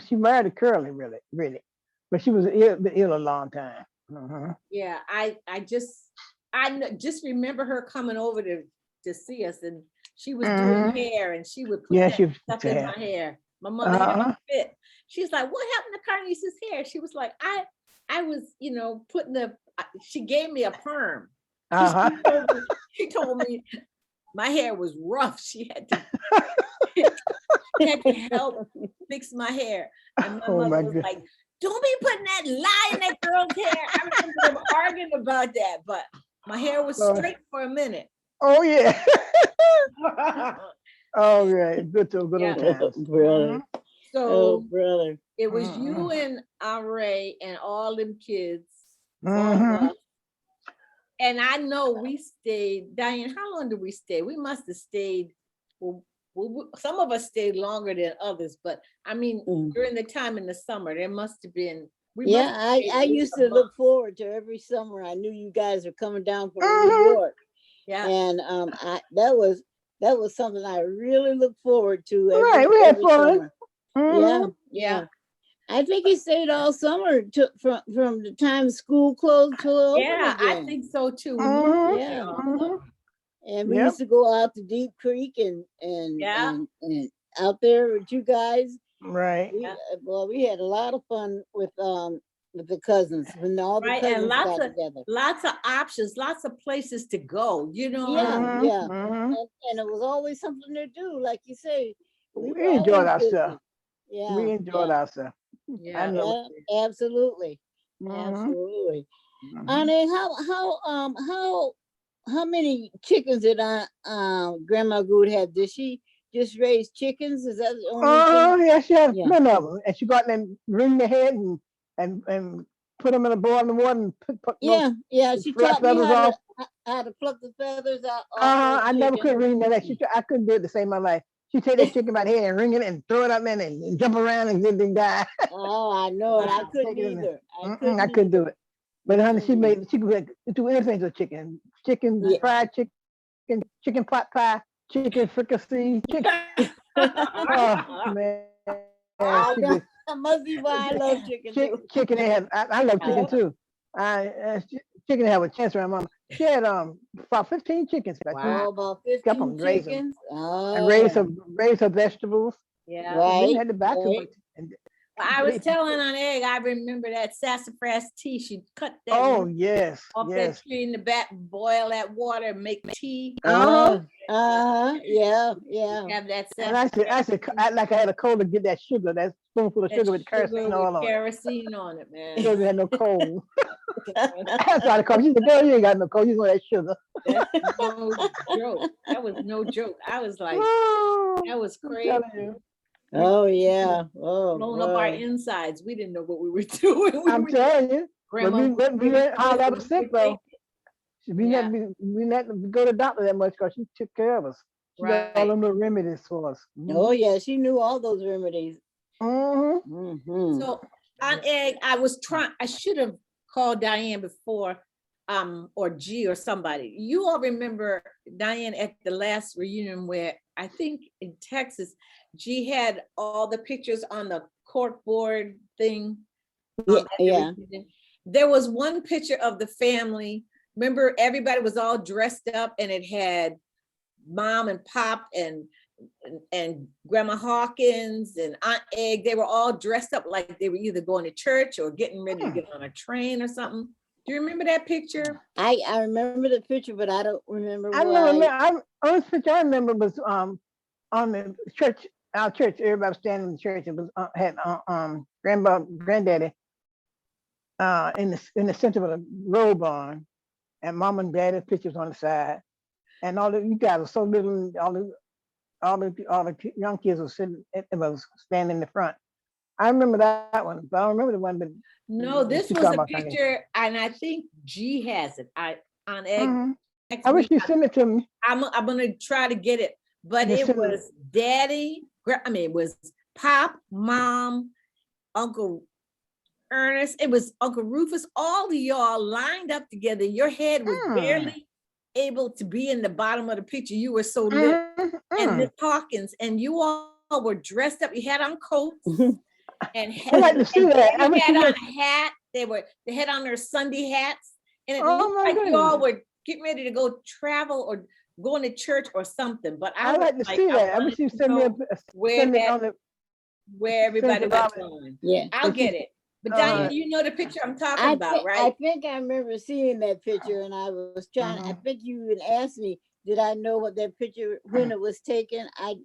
she married to Curly really, but she was ill a long time. Yeah, I just remember her coming over to see us, and she was doing hair, and she would put Yeah, that she was stuff in my hair. My mother had a fit. She's like, "What happened to Carnice's hair?" She was like, "I was, putting she gave me a perm." She told me my hair was rough. She had to help fix my hair. And my mother was like, "Don't be putting that lie in that girl's hair." I remember them arguing about that, but my hair was straight for a minute. Oh yeah. Oh right. Good old times. Brother. So Oh, brother. it was you and Ray and all them kids. And I know we stayed, Diane, how long did we stay? We must have stayed, well, some of us stayed longer than others, but I mean, during the time in the summer, there must have been. I used to look forward to every summer. I knew you guys were coming down from New York. Yeah. And that was something I really looked forward to. We had fun. Yeah. I think he stayed all summer from the time school closed till open again. I think so too. And we used to go out to Deep Creek and out there with you guys. Right. We had a lot of fun with the cousins when all the cousins got together. Lots of options, lots of places to go. And it was always something to do, like you say. We enjoyed ourselves. Yeah, we enjoyed ourselves. Yeah, I know. Absolutely. Absolutely. Annie, how many chickens did Grandma Goode have? Did she just raise chickens? Is that the only thing? Yeah, she had plenty of them, and she got them, wring their head and put them in a boil in the water and put she taught me how to pluck the feathers out. I never could wring that. I couldn't do it to save my life. She take that chicken by the head and wring it and throw it up in and jump around and then die. Oh, I know it. I couldn't either. I couldn't do it. But honey, she could do anything to chicken. Fried chicken pot pie, chicken fricassee, chicken. Oh man. That must be why I love chicken too. Chicken, I love chicken too. Chicken have a chance around mama. She had about 15 chickens. About 15 chickens. And raise her vegetables. Yeah. Right. Had the back of it. I was telling on Egg, I remember that sassafras tea. She cut that off that tree in the back, boil that water, make tea. Yeah. Have that sassafras. And I said, like I had a cold to get that sugar, that spoonful of sugar with kerosene all on it. Kerosene on it, man. She had no cold. That's why I called. She said, "Girl, you ain't got no cold. You want that sugar." That's no joke. That was no joke. I was like, that was crazy. Oh yeah. Blowing up our insides. We didn't know what we were doing. I'm telling you. Grandma, we went all out of sick though. We let go to the doctor that much because she took care of us. She got all them little remedies for us. Oh yeah, she knew all those remedies. So on Egg, I should have called Diane before, or G or somebody. You all remember Diane at the last reunion where I think in Texas, G had all the pictures on the cork board thing. There was one picture of the family. Remember, everybody was all dressed up and it had mom and pop and and Grandma Hawkins and Aunt Egg, they were all dressed up like they were either going to church or getting ready to get on a train or something. Do you remember that picture? I remember the picture, but I don't remember I why. remember. Only picture I remember was on the church. Our church, everybody was standing in the church. It was had granddaddy in the center of the robe on, and mom and daddy's pictures on the side, and all the you guys were so little. All the young kids were sitting. It was standing in the front. I remember that one, but I don't remember the one. But No, this was a picture, and I think G has it. On Egg. I wish you sent it to me. I'm gonna try to get it, but it was Daddy. It was Pop, Mom, Uncle Ernest. It was Uncle Rufus. All of y'all lined up together. Your head was barely able to be in the bottom of the picture. You were so little. And Miss Hawkins, and you all were dressed up. You had on coats and I like to see that. They had on a hat. They had on their Sunday hats, and it looked like you all were getting ready to go travel or going to church or something. But I like to see that. I wish you send me where everybody was going. Yeah, I'll get it. But Diane, you know the picture I'm talking about, right? I think I remember seeing that picture, and I was trying. I think you even asked me, did I know what that picture when it was taken? I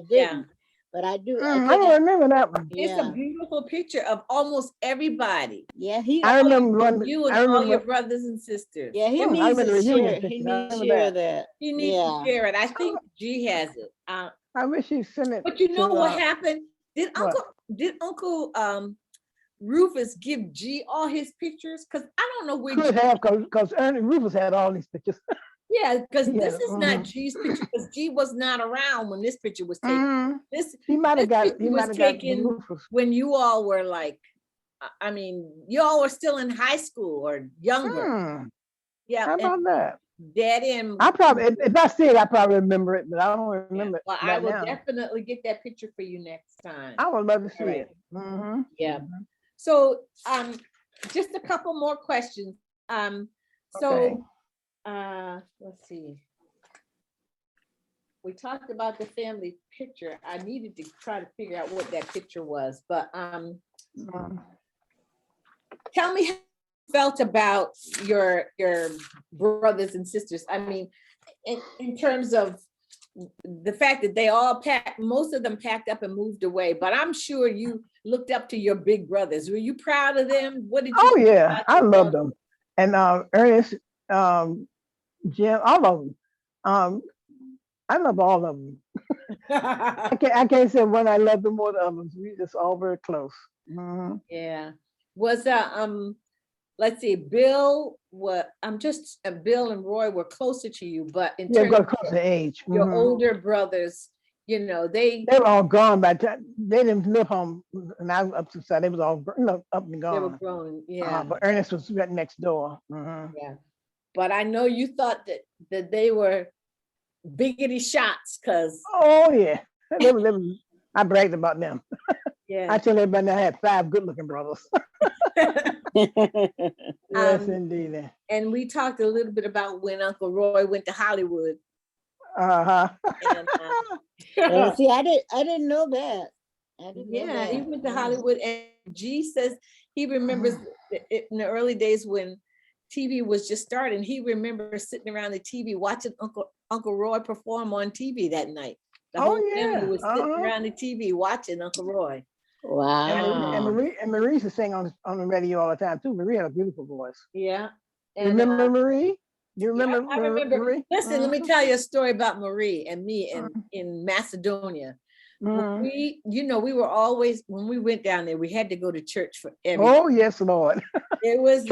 didn't, but I do. I don't remember that one. It's a beautiful picture of almost everybody. Yeah, I remember one. You and all your brothers and sisters. Yeah, he needs to share. He needs to share that. He needs to share it. I think G has it. I wish he sent it. But you know what happened? Did Uncle Rufus give G all his pictures? Because I don't know where. Could have, because Rufus had all these pictures. Yeah, because this is not G's picture, because G was not around when this picture was taken. He might have got it. He might have taken when you all were like, I mean, you all were still in high school or younger. Yeah. How about that? Daddy and I probably, if I see it, I probably remember it, but I don't remember it. Well, I will definitely get that picture for you next time. I would love to see it. Yeah. So, just a couple more questions. Let's see. We talked about the family picture. I needed to try to figure out what that picture was, but tell me how you felt about your brothers and sisters. I mean, in terms of the fact that they all most of them packed up and moved away, but I'm sure you looked up to your big brothers. Were you proud of them? What did you Oh yeah, I loved them. And Ernest, Jim, all of them. I love all of them. I can't say one I love the more than others. We just all very close. Yeah. Was let's see, Bill Bill and Roy were closer to you, but in terms of close to age. Your older brothers, you know, they were all gone by the time they didn't live home. And I was up to the side, they was all up and gone. They were grown, yeah. But Ernest was right next door. Yeah. But I know you thought that they were biggity shots, because oh yeah. I bragged about them. Yeah. I tell everybody I had 5 good-looking brothers. Yes, indeed. And we talked a little bit about when Uncle Roy went to Hollywood. And, see, I didn't know that. He went to Hollywood, and G says he remembers in the early days when TV was just starting. He remembers sitting around the TV watching Uncle Roy perform on TV that night. The whole family was sitting around the TV watching Uncle Roy. Wow. And Marie used to sing on the radio all the time too. Marie had a beautiful voice. Yeah. And, remember Marie? You remember? I remember. Marie? Listen, let me tell you a story about Marie and me in Macedonia. We, we were always, when we went down there, we had to go to church for everything. Oh yes, Lord. It was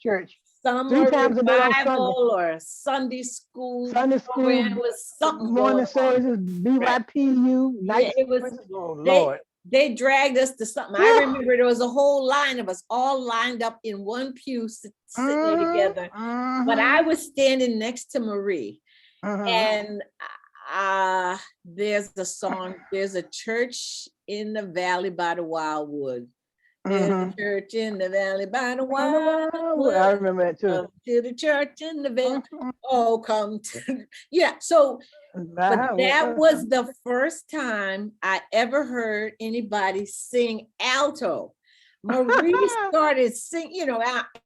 church. Summer revival or Sunday school. Program was something. Morning services, BYPU. Yeah, it was. Lord. They dragged us to something. I remember there was a whole line of us all lined up in one pew sitting there together. But I was standing next to Marie. And there's the song, there's a church in the valley by the wildwood. There's a Mhm. church in the valley by the I wild. remember that too. Come to the church in the valley. Mhm. Oh, come to, yeah. So, but Wow. that was the first time I ever heard anybody sing alto. Marie started singing,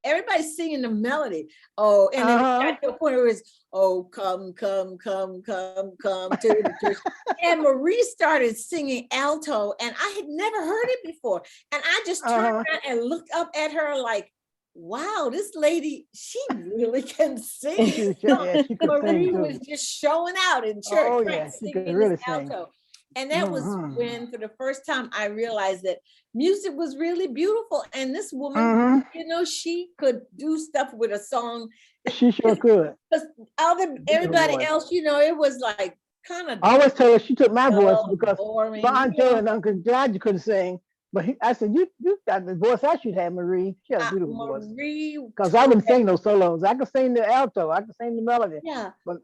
everybody's singing the melody. Oh, and then it got to a point where it's, oh, come to the church. And Marie started singing alto, and I had never heard it before. And I just turned around and looked up at her like, wow, this lady, she really can sing. She could Marie sing was too. just showing out in church, Oh right? yeah, she could Singing really this sing. alto. And that was Mhm. when, for the first time, I realized that music was really beautiful. And this woman, Mhm. she could do stuff with a song. She sure could. Because everybody voice. else, it was like kind of I always tell her she took my voice dull, because boring. my Aunt Joe and Uncle George couldn't sing. But I said, you got the voice I should have, Marie. She has a beautiful voice. Marie, Because I wouldn't sing no solos. I could sing the alto. I could sing the melody. yeah. But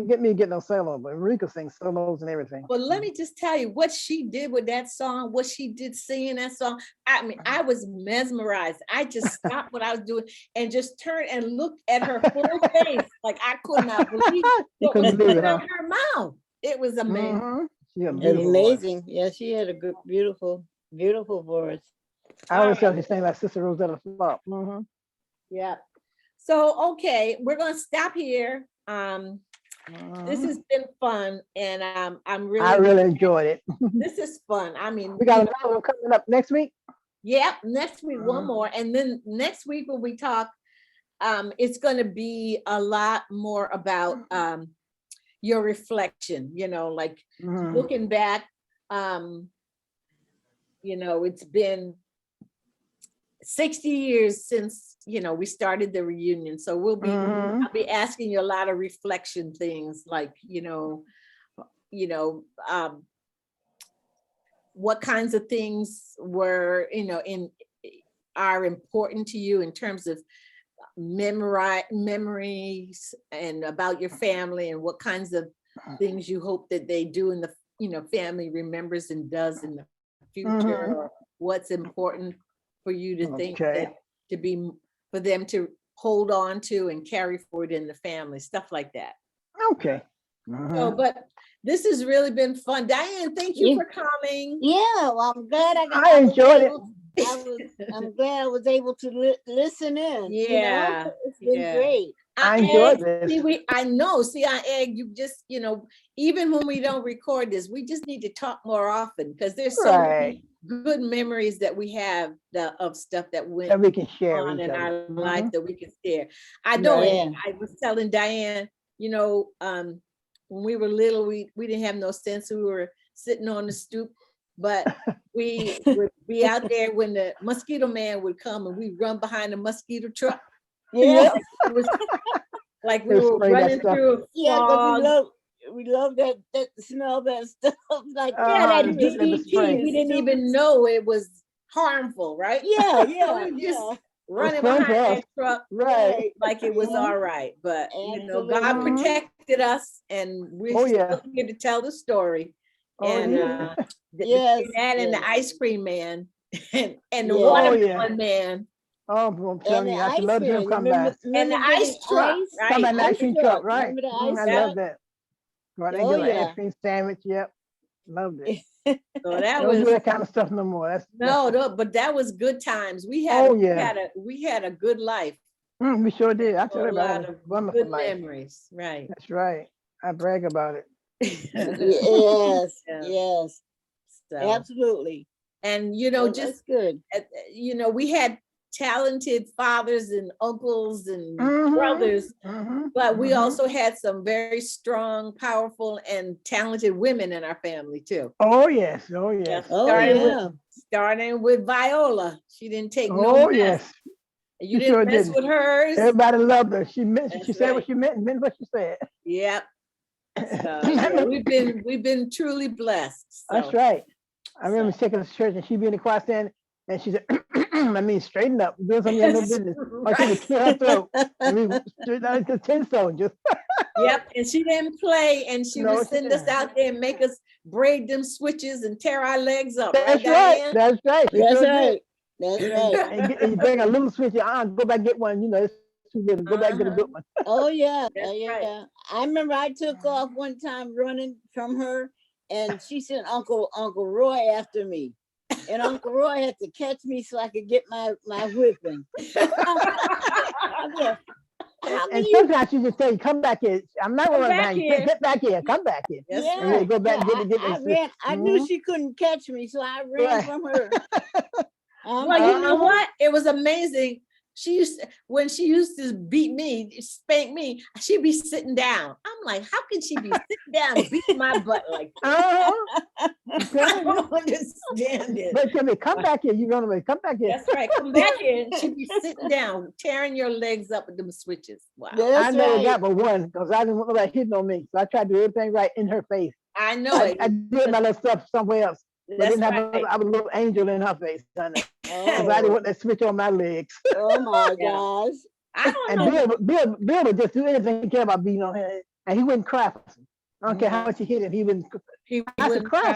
get no solo. But Marie could sing solos and everything. But let me just tell you what she did with that song, what she did singing that song. I mean, I was mesmerized. I just stopped what I was doing and just turned and looked at her full face. Like I could not believe what was coming out of her mouth. It was amazing. Mhm. She had a beautiful Amazing. Yeah, she had a good, beautiful voice. I always tell her she sang like Sister Rosetta Tharpe. Mhm. Yeah. So, okay, we're going to stop here. This has been fun, and I really enjoyed it. This is fun. I mean, We got another one coming up next week. Yeah, next week one more, and then next week when we talk, it's going to be a lot more about your reflection. Like looking back. It's been 60 years since we started the reunion, so I'll be asking you a lot of reflection things, like what kinds of things were are important to you in terms of memories and about your family, and what kinds of things you hope that they do in the family remembers and does in the future, or what's important for you to think that for them to hold on to and carry forward in the family, stuff like that. Okay. So, but this has really been fun. Diane, thank you for coming. Yeah, well, I'm glad I enjoyed it. I'm glad I was able to listen in. Yeah, it's been great. I enjoyed this. I know. See, you just, even when we don't record this, we just need to talk more often, because there's so many good memories that we have of stuff that went that we can share on in our Mm-hmm. life that we can share. I know. Yeah. I was telling Diane, when we were little, we didn't have no sense. We were sitting on the stoop, but we would be out there when the mosquito man would come, and we'd run behind the mosquito truck. Yeah. It was like we were running through. Yeah, because we love that smell, that stuff. Like that DDT. We didn't even know it was harmful, right? Yeah, We just running behind that truck, right? Like it was all right. But God protected us, and we're still here to tell the story. And that and the ice cream man and the watermelon man. Oh, I'm telling you, I should love him come back. And the ice truck, right? Come an ice cream truck, right? Remember the ice I love that. Right, they get an ice cream sandwich. Yep, loved it. So that Don't was do that kind of stuff no more. No, but that was good times. We had a good life. We sure did. I tell you A lot about of it. Wonderful good life. memories, right? That's right. I brag about it. Yes. So. Absolutely. And that's good. We had talented fathers and uncles and brothers, but we also had some very strong, powerful, and talented women in our family too. Oh yes. Starting with Viola. She didn't take no mess. Yes. You didn't mess with hers. Everybody loved her. She said what she meant and meant what she said. Yep. So, we've been truly blessed. So. That's right. I remember taking her to church, and she'd be in the choir stand, and she said, I mean, straighten up, do something you no business. Or she would clear her throat. I mean, straight down to 10 soldiers. Yep, and she didn't play, and she would send us out there and make us braid them switches and tear our legs up. That's right. That's right. That's right. That's right. and you bring a little switch, go back get one, it's too little, go back get a good one. Oh yeah, That's right. yeah. I remember I took off one time running from her, and she sent Uncle Roy after me, and Uncle Roy had to catch me so I could get my whipping. And sometimes she just tell you, come back here. I'm not Come running back behind you. here. Get back here. Come back here. That's Yeah. And you go back and I get the ran. I knew she couldn't catch me, so I ran Right. from her. Well, you know what? It was amazing. When she used to beat me, spank me, she'd be sitting down. I'm like, how can she be sitting down beating my butt like that? I don't understand it. But tell me, come back here. You run away. Come back here. That's right. Come back here. She'd be sitting down, tearing your legs up with them switches. Wow. I never got but one because I didn't want nobody hitting on me. So I tried to do everything right in her face. I know it. I did my little stuff somewhere else. But That's didn't have right. I was a little angel in her face. Because I Oh, didn't want that switch on my legs. oh my Yeah. gosh. I don't And know. Bill would just do anything he cared about beating on her. And he wouldn't cry. I don't care how much you hit him. He wouldn't. He I said, wouldn't cry. cry.